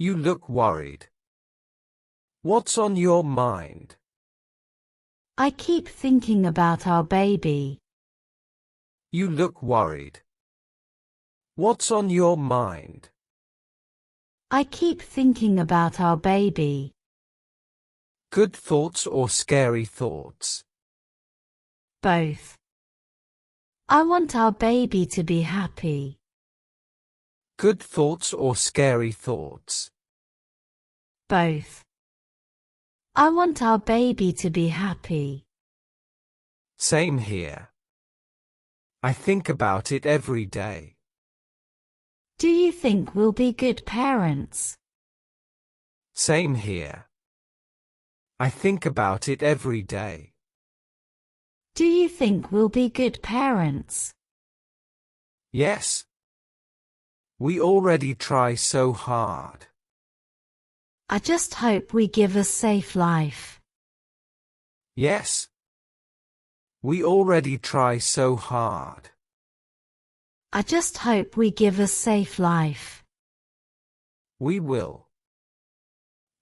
You look worried. What's on your mind? I keep thinking about our baby. You look worried. What's on your mind? I keep thinking about our baby. Good thoughts or scary thoughts? Both. I want our baby to be happy. Good thoughts or scary thoughts? Both. I want our baby to be happy. Same here. I think about it every day. Do you think we'll be good parents? Same here. I think about it every day. Do you think we'll be good parents? Yes. We already try so hard. I just hope we give a safe life. Yes. We already try so hard. I just hope we give a safe life. We will.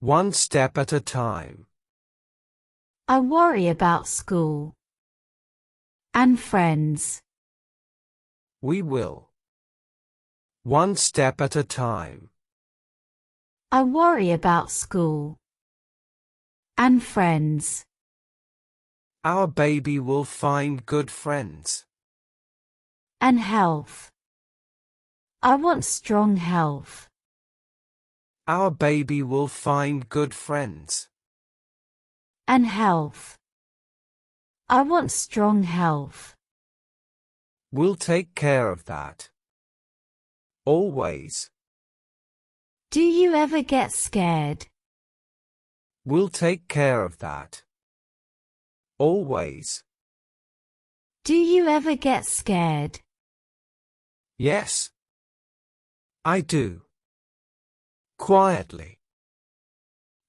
One step at a time. I worry about school and friends. We will. One step at a time. I worry about school and friends. Our baby will find good friends. And health. I want strong health. Our baby will find good friends. And health. I want strong health. We'll take care of that. Always. Do you ever get scared? We'll take care of that. Always. Do you ever get scared? Yes. I do. Quietly.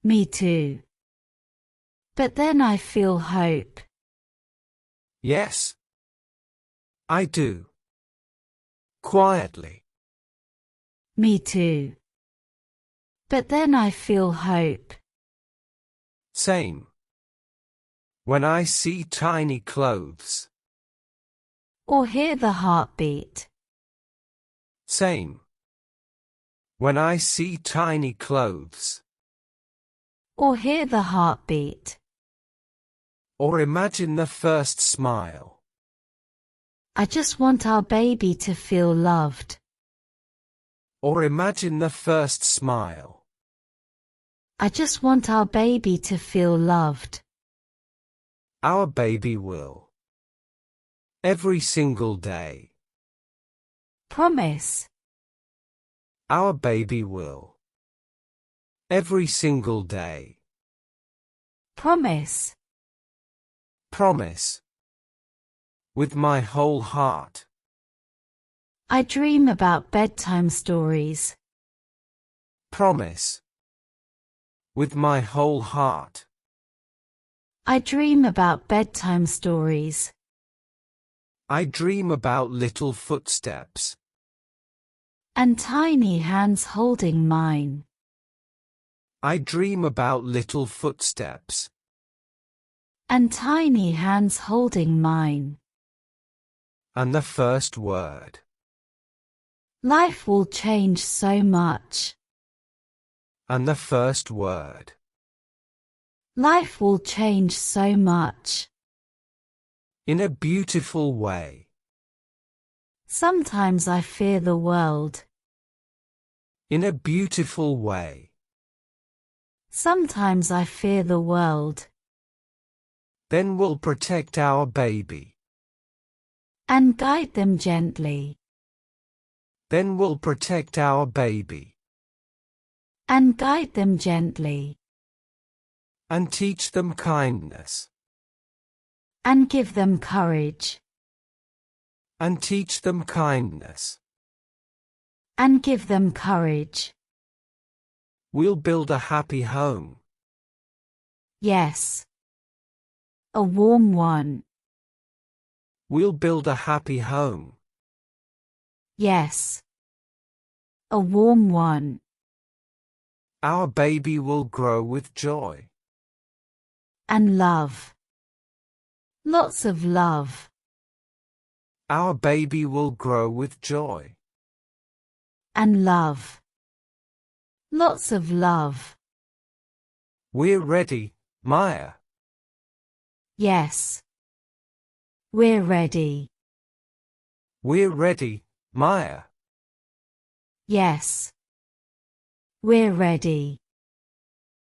Me too. But then I feel hope. Yes. I do. Quietly. Me too. But then I feel hope. Same. When I see tiny clothes. Or hear the heartbeat. Same. When I see tiny clothes. Or hear the heartbeat. Or imagine the first smile. I just want our baby to feel loved. Or imagine the first smile. I just want our baby to feel loved. Our baby will. Every single day. Promise. Our baby will. Every single day. Promise. Promise. With my whole heart. I dream about bedtime stories. Promise. With my whole heart. I dream about bedtime stories. I dream about little footsteps. And tiny hands holding mine. I dream about little footsteps. And tiny hands holding mine. And the first word. Life will change so much. And the first word. Life will change so much. In a beautiful way. Sometimes I fear the world. In a beautiful way. Sometimes I fear the world. Then we'll protect our baby. And guide them gently. Then we'll protect our baby. And guide them gently. And teach them kindness. And give them courage. And teach them kindness. And give them courage. We'll build a happy home. Yes. A warm one. We'll build a happy home. Yes. A warm one. Our baby will grow with joy. And love. Lots of love. Our baby will grow with joy. And love. Lots of love. We're ready, Maya. Yes. We're ready. We're ready, Maya. Yes. We're ready.